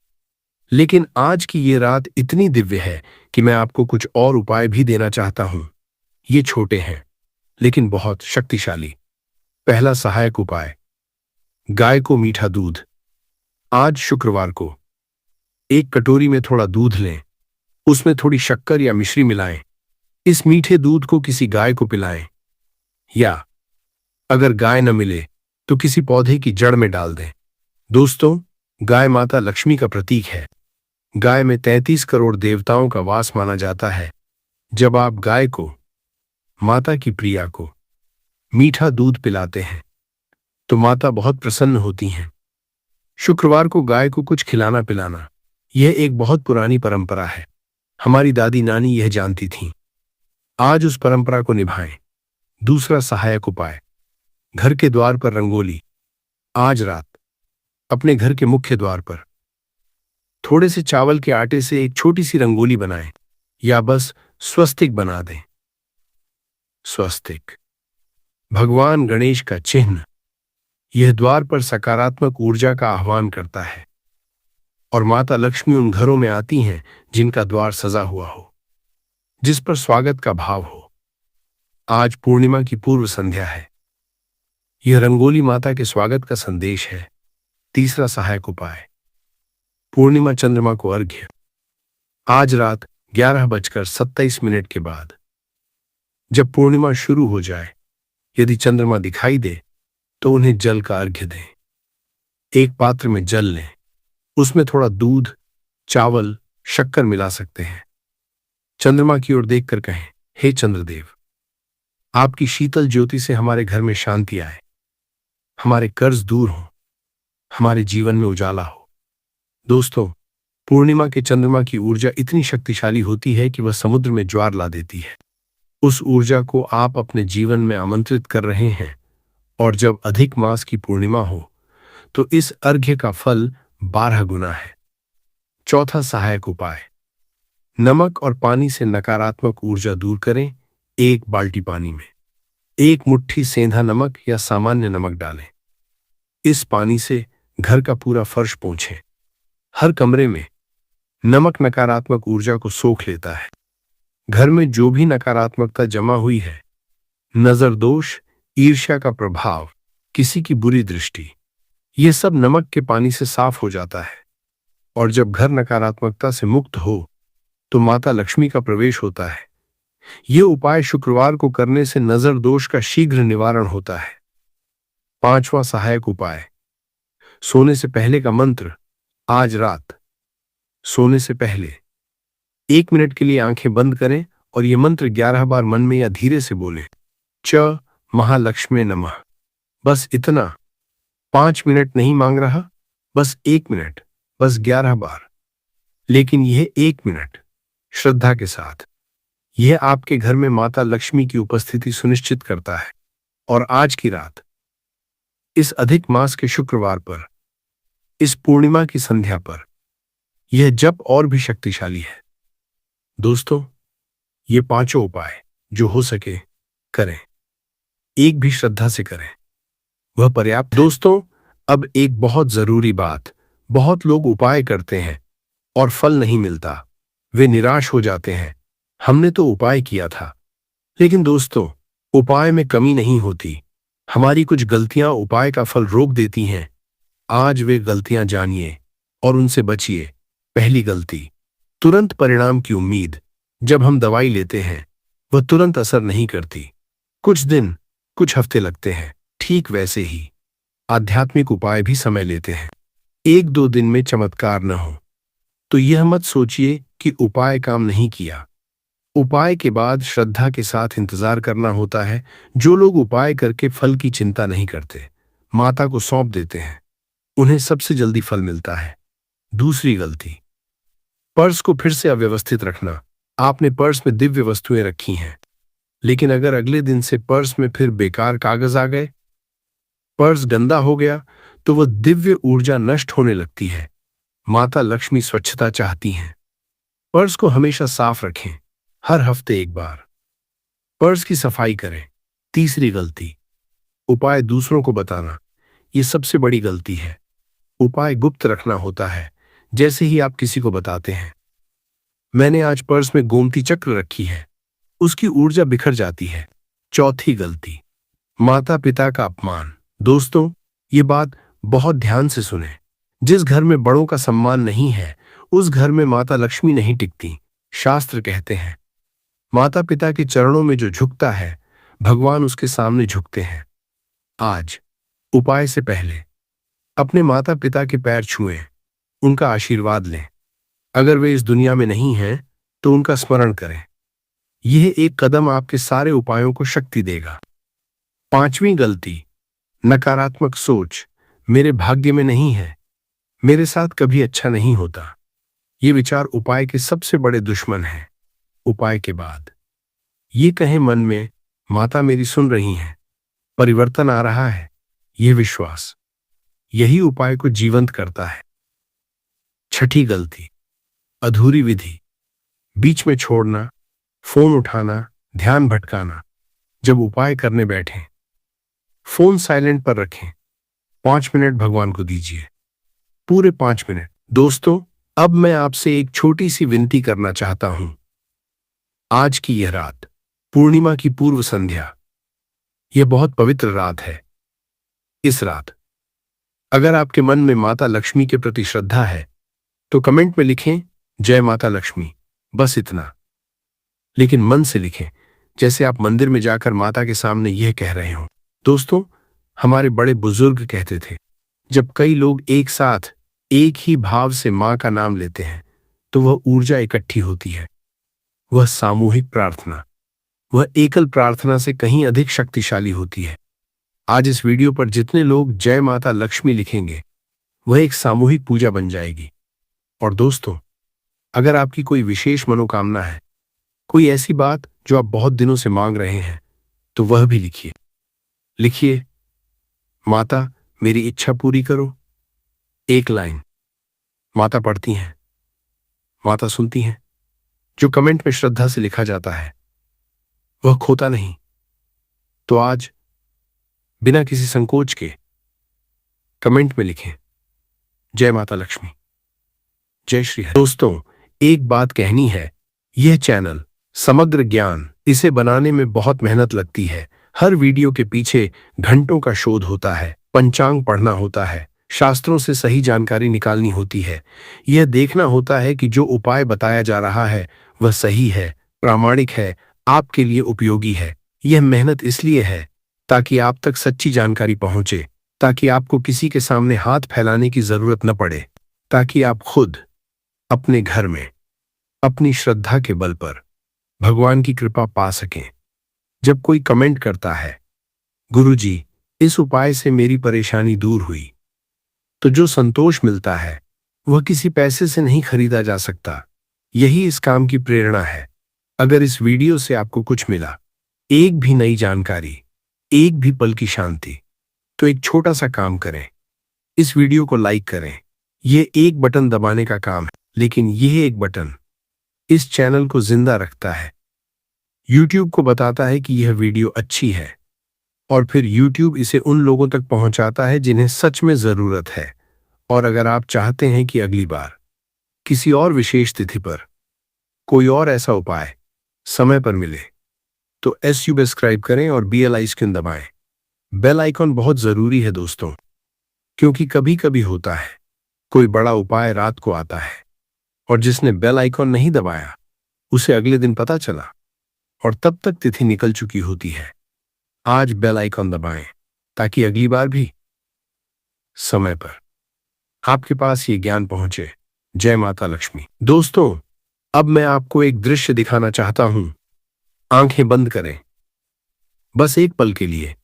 लेकिन आज की ये रात इतनी दिव्य है कि मैं आपको कुछ और उपाय भी देना चाहता हूं। ये छोटे हैं लेकिन बहुत शक्तिशाली। पहला सहायक उपाय, गाय को मीठा दूध। आज शुक्रवार को एक कटोरी में थोड़ा दूध लें, उसमें थोड़ी शक्कर या मिश्री मिलाएं। इस मीठे दूध को किसी गाय को पिलाएं, या अगर गाय न मिले तो किसी पौधे की जड़ में डाल दें। दोस्तों, गाय माता लक्ष्मी का प्रतीक है। गाय में 33 करोड़ देवताओं का वास माना जाता है। जब आप गाय को, माता की प्रिया को, मीठा दूध पिलाते हैं तो माता बहुत प्रसन्न होती हैं। शुक्रवार को गाय को कुछ खिलाना पिलाना यह एक बहुत पुरानी परंपरा है। हमारी दादी नानी यह जानती थीं। आज उस परंपरा को निभाएं। दूसरा सहायक उपाय, घर के द्वार पर रंगोली। आज रात अपने घर के मुख्य द्वार पर थोड़े से चावल के आटे से एक छोटी सी रंगोली बनाएं या बस स्वस्तिक बना दें। स्वस्तिक भगवान गणेश का चिन्ह, यह द्वार पर सकारात्मक ऊर्जा का आह्वान करता है और माता लक्ष्मी उन घरों में आती हैं जिनका द्वार सजा हुआ हो, जिस पर स्वागत का भाव हो। आज पूर्णिमा की पूर्व संध्या है। यह रंगोली माता के स्वागत का संदेश है। तीसरा सहायक उपाय, पूर्णिमा चंद्रमा को अर्घ्य। आज रात 11:27 के बाद जब पूर्णिमा शुरू हो जाए, यदि चंद्रमा दिखाई दे तो उन्हें जल का अर्घ्य दें। एक पात्र में जल लें, उसमें थोड़ा दूध, चावल, शक्कर मिला सकते हैं। चंद्रमा की ओर देखकर कहें, हे चंद्रदेव, आपकी शीतल ज्योति से हमारे घर में शांति आए, हमारे कर्ज दूर हों, हमारे जीवन में उजाला हो। दोस्तों, पूर्णिमा के चंद्रमा की ऊर्जा इतनी शक्तिशाली होती है कि वह समुद्र में ज्वार ला देती है। उस ऊर्जा को आप अपने जीवन में आमंत्रित कर रहे हैं और जब अधिक मास की पूर्णिमा हो तो इस अर्घ्य का फल 12 गुना है। चौथा सहायक उपाय, नमक और पानी से नकारात्मक ऊर्जा दूर करें। एक बाल्टी पानी में एक मुट्ठी सेंधा नमक या सामान्य नमक डालें। इस पानी से घर का पूरा फर्श पोंछें। हर कमरे में नमक नकारात्मक ऊर्जा को सोख लेता है। घर में जो भी नकारात्मकता जमा हुई है, नजर दोष, ईर्ष्या का प्रभाव, किसी की बुरी दृष्टि, यह सब नमक के पानी से साफ हो जाता है। और जब घर नकारात्मकता से मुक्त हो तो माता लक्ष्मी का प्रवेश होता है। यह उपाय शुक्रवार को करने से नजर दोष का शीघ्र निवारण होता है। पांचवा सहायक उपाय, सोने से पहले का मंत्र। आज रात सोने से पहले 1 मिनट के लिए आंखें बंद करें और यह मंत्र 11 बार मन में या धीरे से बोलें। च महालक्ष्मी नमः। बस इतना। 5 मिनट नहीं मांग रहा, बस 1 मिनट, बस 11 बार। लेकिन यह 1 मिनट श्रद्धा के साथ, यह आपके घर में माता लक्ष्मी की उपस्थिति सुनिश्चित करता है। और आज की रात, इस अधिक मास के शुक्रवार पर, इस पूर्णिमा की संध्या पर, यह जप और भी शक्तिशाली है। दोस्तों, ये पांचों उपाय जो हो सके करें। एक भी श्रद्धा से करें, वह पर्याप्त। दोस्तों, अब एक बहुत जरूरी बात, बहुत लोग उपाय करते हैं और फल नहीं मिलता, वे निराश हो जाते हैं। हमने तो उपाय किया था। लेकिन दोस्तों, उपाय में कमी नहीं होती, हमारी कुछ गलतियां उपाय का फल रोक देती हैं। आज वे गलतियां जानिए और उनसे बचिए। पहली गलती, तुरंत परिणाम की उम्मीद। जब हम दवाई लेते हैं, वह तुरंत असर नहीं करती, कुछ दिन, कुछ हफ्ते लगते हैं। ठीक वैसे ही आध्यात्मिक उपाय भी समय लेते हैं। 1-2 दिन में चमत्कार न हो तो यह मत सोचिए कि उपाय काम नहीं किया। उपाय के बाद श्रद्धा के साथ इंतजार करना होता है। जो लोग उपाय करके फल की चिंता नहीं करते, माता को सौंप देते हैं, उन्हें सबसे जल्दी फल मिलता है। दूसरी गलती, पर्स को फिर से अव्यवस्थित रखना। आपने पर्स में दिव्य वस्तुएं रखी हैं, लेकिन अगर अगले दिन से पर्स में फिर बेकार कागज आ गए, पर्स गंदा हो गया, तो वह दिव्य ऊर्जा नष्ट होने लगती है। माता लक्ष्मी स्वच्छता चाहती हैं। पर्स को हमेशा साफ रखें, हर हफ्ते एक बार पर्स की सफाई करें। तीसरी गलती, उपाय दूसरों को बताना। यह सबसे बड़ी गलती है। उपाय गुप्त रखना होता है। जैसे ही आप किसी को बताते हैं, मैंने आज पर्स में गोमती चक्र रखी है, उसकी ऊर्जा बिखर जाती है। चौथी गलती, माता पिता का अपमान। दोस्तों, ये बात बहुत ध्यान से सुने। जिस घर में बड़ों का सम्मान नहीं है, उस घर में माता लक्ष्मी नहीं टिकती। शास्त्र कहते हैं, माता पिता के चरणों में जो झुकता है, भगवान उसके सामने झुकते हैं। आज उपाय से पहले अपने माता पिता के पैर छुएं, उनका आशीर्वाद लें। अगर वे इस दुनिया में नहीं हैं, तो उनका स्मरण करें। यह एक कदम आपके सारे उपायों को शक्ति देगा। पांचवी गलती, नकारात्मक सोच, मेरे भाग्य में नहीं है, मेरे साथ कभी अच्छा नहीं होता, ये विचार उपाय के सबसे बड़े दुश्मन हैं। उपाय के बाद ये कहें मन में, माता मेरी सुन रही हैं, परिवर्तन आ रहा है, यह विश्वास, यही उपाय को जीवंत करता है। छठी गलती, अधूरी विधि, बीच में छोड़ना, फोन उठाना, ध्यान भटकाना। जब उपाय करने बैठें, फोन साइलेंट पर रखें, 5 मिनट भगवान को दीजिए, पूरे 5 मिनट। दोस्तों, अब मैं आपसे एक छोटी सी विनती करना चाहता हूं। आज की यह रात, पूर्णिमा की पूर्व संध्या, यह बहुत पवित्र रात है। इस रात अगर आपके मन में माता लक्ष्मी के प्रति श्रद्धा है तो कमेंट में लिखें जय माता लक्ष्मी, बस इतना। लेकिन मन से लिखें, जैसे आप मंदिर में जाकर माता के सामने यह कह रहे हो। दोस्तों, हमारे बड़े बुजुर्ग कहते थे, जब कई लोग एक साथ एक ही भाव से मां का नाम लेते हैं तो वह ऊर्जा इकट्ठी होती है। वह सामूहिक प्रार्थना, वह एकल प्रार्थना से कहीं अधिक शक्तिशाली होती है। आज इस वीडियो पर जितने लोग जय माता लक्ष्मी लिखेंगे, वह एक सामूहिक पूजा बन जाएगी। और दोस्तों, अगर आपकी कोई विशेष मनोकामना है, कोई ऐसी बात जो आप बहुत दिनों से मांग रहे हैं, तो वह भी लिखिए। लिखिए, माता मेरी इच्छा पूरी करो। एक लाइन। माता पढ़ती हैं, माता सुनती हैं। जो कमेंट में श्रद्धा से लिखा जाता है वह खोता नहीं। तो आज बिना किसी संकोच के कमेंट में लिखें जय माता लक्ष्मी, जय श्री हरि। दोस्तों, एक बात कहनी है, यह चैनल समग्र ज्ञान, इसे बनाने में बहुत मेहनत लगती है। हर वीडियो के पीछे घंटों का शोध होता है, पंचांग पढ़ना होता है, शास्त्रों से सही जानकारी निकालनी होती है, यह देखना होता है कि जो उपाय बताया जा रहा है वह सही है, प्रामाणिक है, आपके लिए उपयोगी है। यह मेहनत इसलिए है ताकि आप तक सच्ची जानकारी पहुंचे, ताकि आपको किसी के सामने हाथ फैलाने की जरूरत न पड़े, ताकि आप खुद अपने घर में अपनी श्रद्धा के बल पर भगवान की कृपा पा सकें। जब कोई कमेंट करता है, गुरुजी इस उपाय से मेरी परेशानी दूर हुई, तो जो संतोष मिलता है वह किसी पैसे से नहीं खरीदा जा सकता। यही इस काम की प्रेरणा है। अगर इस वीडियो से आपको कुछ मिला, एक भी नई जानकारी, एक भी पल की शांति, तो एक छोटा सा काम करें, इस वीडियो को लाइक करें। यह एक बटन दबाने का काम है, लेकिन यह एक बटन इस चैनल को जिंदा रखता है। YouTube को बताता है कि यह वीडियो अच्छी है, और फिर YouTube इसे उन लोगों तक पहुंचाता है जिन्हें सच में जरूरत है। और अगर आप चाहते हैं कि अगली बार किसी और विशेष तिथि पर कोई और ऐसा उपाय समय पर मिले, तो सब्सक्राइब करें और बेल आइकन दबाएं। बेल आइकन बहुत जरूरी है दोस्तों, क्योंकि कभी कभी होता है कोई बड़ा उपाय रात को आता है और जिसने बेल आइकन नहीं दबाया उसे अगले दिन पता चला और तब तक तिथि निकल चुकी होती है। आज बेल आइकन दबाएं ताकि अगली बार भी समय पर आपके पास ये ज्ञान पहुंचे। जय माता लक्ष्मी। दोस्तों, अब मैं आपको एक दृश्य दिखाना चाहता हूं। आंखें बंद करें बस एक पल के लिए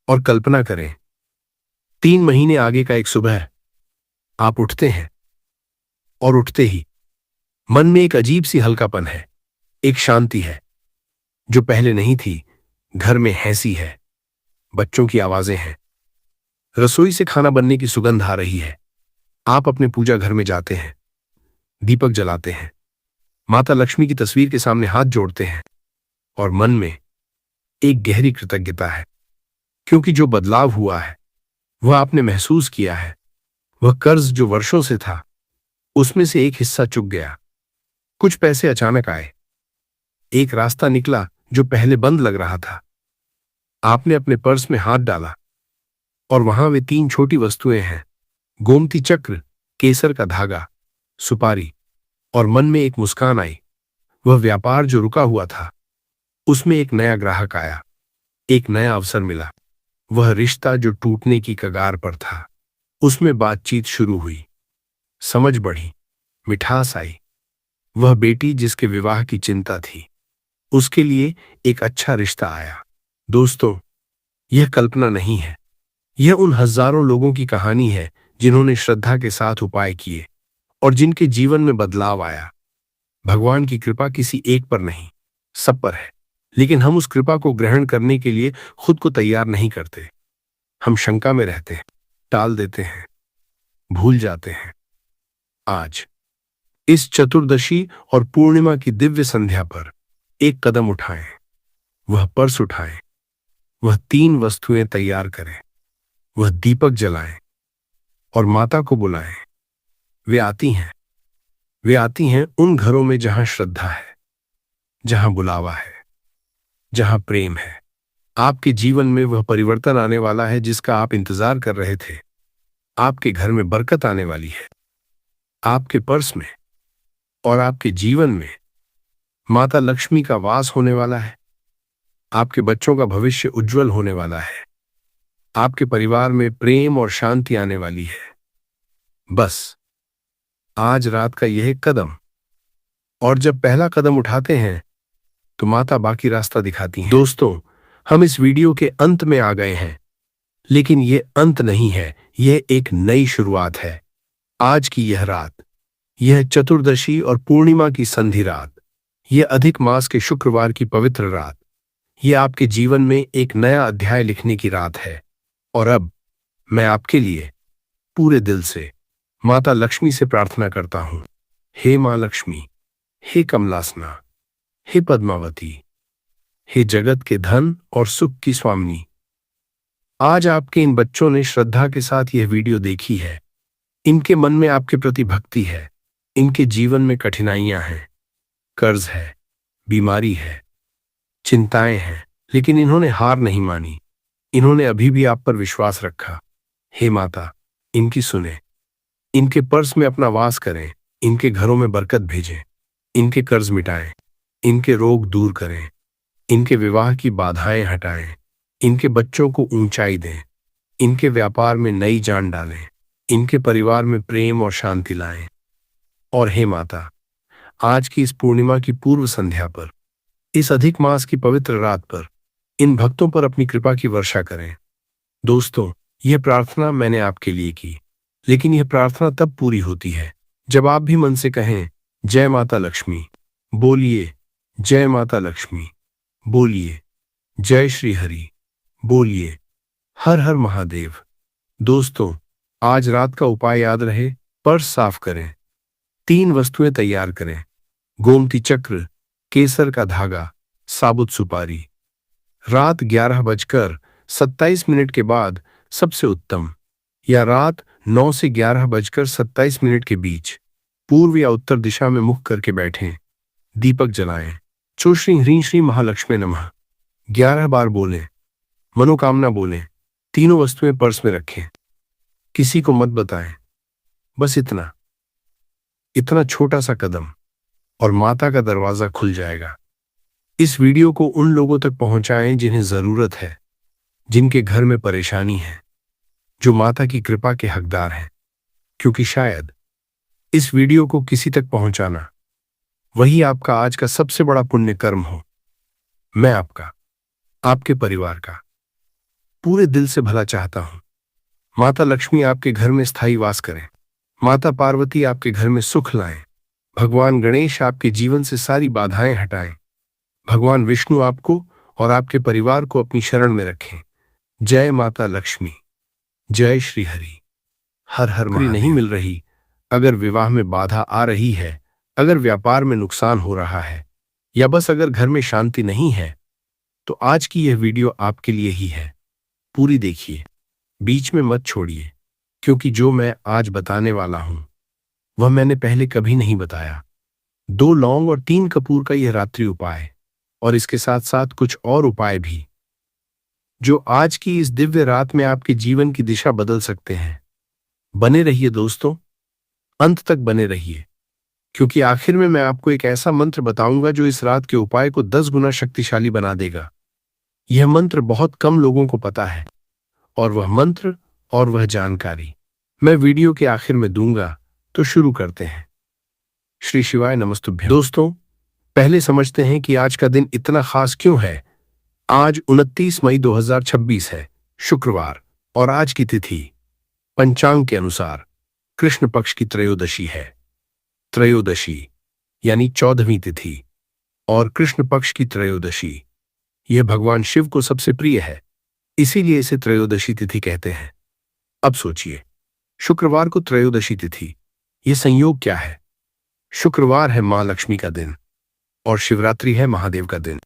और कल्पना करें 3 महीने आगे का एक सुबह आप उठते हैं और उठते ही मन में एक अजीब सी हल्कापन है, एक शांति है जो पहले नहीं थी। घर में हंसी है, बच्चों की आवाजें हैं, रसोई से खाना बनने की सुगंध आ रही है। आप अपने पूजा घर में जाते हैं, दीपक जलाते हैं, माता लक्ष्मी की तस्वीर के सामने हाथ जोड़ते हैं और मन में एक गहरी कृतज्ञता है, क्योंकि जो बदलाव हुआ है वह आपने महसूस किया है। वह कर्ज जो वर्षों से था उसमें से एक हिस्सा चुक गया, कुछ पैसे अचानक आए, एक रास्ता निकला जो पहले बंद लग रहा था। आपने अपने पर्स में हाथ डाला और वहां वे 3 छोटी वस्तुएं हैं, गोमती चक्र, केसर का धागा, सुपारी, और मन में एक मुस्कान आई। वह व्यापार जो रुका हुआ था उसमें एक नया ग्राहक आया, एक नया अवसर मिला। वह रिश्ता जो टूटने की कगार पर था उसमें बातचीत शुरू हुई, समझ बढ़ी, मिठास आई। वह बेटी जिसके विवाह की चिंता थी, उसके लिए एक अच्छा रिश्ता आया। दोस्तों, यह कल्पना नहीं है, यह उन हजारों लोगों की कहानी है जिन्होंने श्रद्धा के साथ उपाय किए और जिनके जीवन में बदलाव आया। भगवान की कृपा किसी एक पर नहीं, सब पर है। लेकिन हम उस कृपा को ग्रहण करने के लिए खुद को तैयार नहीं करते। हम शंका में रहते हैं, टाल देते हैं, भूल जाते हैं। आज इस चतुर्दशी और पूर्णिमा की दिव्य संध्या पर एक कदम उठाएं। वह पर्स उठाएं, वह 3 वस्तुएं तैयार करें, वह दीपक जलाएं और माता को बुलाएं। वे आती हैं, वे आती हैं उन घरों में जहां श्रद्धा है, जहां बुलावा है, जहां प्रेम है। आपके जीवन में वह परिवर्तन आने वाला है जिसका आप इंतजार कर रहे थे। आपके घर में बरकत आने वाली है, आपके पर्स में और आपके जीवन में माता लक्ष्मी का वास होने वाला है। आपके बच्चों का भविष्य उज्जवल होने वाला है। आपके परिवार में प्रेम और शांति आने वाली है। बस आज रात का यह कदम, और जब पहला कदम उठाते हैं तो माता बाकी रास्ता दिखाती है। दोस्तों, हम इस वीडियो के अंत में आ गए हैं, लेकिन यह अंत नहीं है, यह एक नई शुरुआत है। आज की यह रात, यह चतुर्दशी और पूर्णिमा की संधि रात, यह अधिक मास के शुक्रवार की पवित्र रात, यह आपके जीवन में एक नया अध्याय लिखने की रात है। और अब मैं आपके लिए पूरे दिल से माता लक्ष्मी से प्रार्थना करता हूं। हे मां लक्ष्मी, हे कमलासना, हे पद्मावती, हे जगत के धन और सुख की स्वामिनी, आज आपके इन बच्चों ने श्रद्धा के साथ यह वीडियो देखी है। इनके मन में आपके प्रति भक्ति है, इनके जीवन में कठिनाइयां हैं, कर्ज है, बीमारी है, चिंताएं हैं, लेकिन इन्होंने हार नहीं मानी। इन्होंने अभी भी आप पर विश्वास रखा। हे माता, इनकी सुने, इनके पर्स में अपना वास करें, इनके घरों में बरकत भेजें, इनके कर्ज मिटाएं, इनके रोग दूर करें, इनके विवाह की बाधाएं हटाएं, इनके बच्चों को ऊंचाई दें, इनके व्यापार में नई जान डालें, इनके परिवार में प्रेम और शांति लाएं। और हे माता, आज की इस पूर्णिमा की पूर्व संध्या पर, इस अधिक मास की पवित्र रात पर इन भक्तों पर अपनी कृपा की वर्षा करें। दोस्तों, यह प्रार्थना मैंने आपके लिए की, लेकिन यह प्रार्थना तब पूरी होती है जब आप भी मन से कहें, जय माता लक्ष्मी। बोलिए जय माता लक्ष्मी, बोलिए जय श्री हरि, बोलिए हर हर महादेव। दोस्तों, आज रात का उपाय याद रहे, पर्स साफ करें, 3 वस्तुएं तैयार करें, गोमती चक्र, केसर का धागा, साबुत सुपारी। रात 11:27 के बाद सबसे उत्तम, या रात 9 से 11:27 के बीच पूर्व या उत्तर दिशा में मुख करके बैठें। दीपक जलाएं, चो श्री ह्रीं श्री महालक्ष्मी नमः 11 बार बोलें, मनोकामना बोलें। तीनों वस्तुएं पर्स में रखें, किसी को मत बताएं। बस इतना छोटा सा कदम और माता का दरवाजा खुल जाएगा। इस वीडियो को उन लोगों तक पहुंचाएं जिन्हें जरूरत है, जिनके घर में परेशानी है, जो माता की कृपा के हकदार हैं, क्योंकि शायद इस वीडियो को किसी तक पहुंचाना वही आपका आज का सबसे बड़ा पुण्य कर्म हो। मैं आपका, आपके परिवार का पूरे दिल से भला चाहता हूं। माता लक्ष्मी आपके घर में स्थायी वास करें, माता पार्वती आपके घर में सुख लाएं, भगवान गणेश आपके जीवन से सारी बाधाएं हटाएं, भगवान विष्णु आपको और आपके परिवार को अपनी शरण में रखें। जय माता लक्ष्मी, जय श्री हरि, हर हर महादेव। नहीं मिल रही, अगर विवाह में बाधा आ रही है, अगर व्यापार में नुकसान हो रहा है, या बस अगर घर में शांति नहीं है, तो आज की यह वीडियो आपके लिए ही है। पूरी देखिए, बीच में मत छोड़िए, क्योंकि जो मैं आज बताने वाला हूं वह मैंने पहले कभी नहीं बताया। 2 लौंग और 3 कपूर का यह रात्रि उपाय, और इसके साथ साथ कुछ और उपाय भी, जो आज की इस दिव्य रात में आपके जीवन की दिशा बदल सकते हैं। बने रहिए दोस्तों, अंत तक बने रहिए, क्योंकि आखिर में मैं आपको एक ऐसा मंत्र बताऊंगा जो इस रात के उपाय को 10 गुना शक्तिशाली बना देगा। यह मंत्र बहुत कम लोगों को पता है, और वह मंत्र और वह जानकारी मैं वीडियो के आखिर में दूंगा। तो शुरू करते हैं। श्री शिवाय नमस्तुभ्यं। दोस्तों, पहले समझते हैं कि आज का दिन इतना खास क्यों है। आज 29 मई 2026 है, शुक्रवार, और आज की तिथि पंचांग के अनुसार कृष्ण पक्ष की त्रयोदशी है। त्रयोदशी यानी 14वीं तिथि और कृष्ण पक्ष की त्रयोदशी यह भगवान शिव को सबसे प्रिय है, इसीलिए इसे त्रयोदशी तिथि कहते हैं। अब सोचिए, शुक्रवार को त्रयोदशी तिथि, यह संयोग क्या है? शुक्रवार है मां लक्ष्मी का दिन और शिवरात्रि है महादेव का दिन।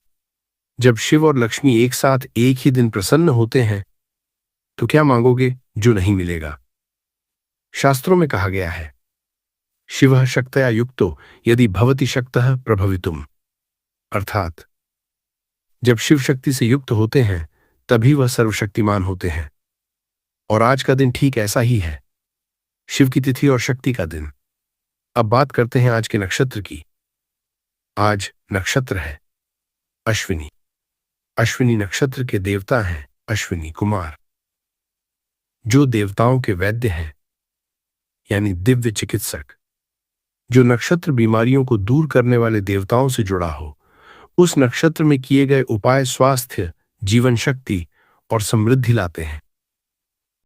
जब शिव और लक्ष्मी एक साथ एक ही दिन प्रसन्न होते हैं तो क्या मांगोगे जो नहीं मिलेगा? शास्त्रों में कहा गया है, शिवः शक्तया युक्तो यदि भवति शक्तः प्रभवितुम, अर्थात जब शिव शक्ति से युक्त होते हैं तभी वह सर्वशक्तिमान होते हैं। और आज का दिन ठीक ऐसा ही है, शिव की तिथि और शक्ति का दिन। अब बात करते हैं आज के नक्षत्र की। आज नक्षत्र है अश्विनी। अश्विनी नक्षत्र के देवता हैं अश्विनी कुमार, जो देवताओं के वैद्य हैं, यानी दिव्य चिकित्सक। जो नक्षत्र बीमारियों को दूर करने वाले देवताओं से जुड़ा हो, उस नक्षत्र में किए गए उपाय स्वास्थ्य, जीवन शक्ति और समृद्धि लाते हैं।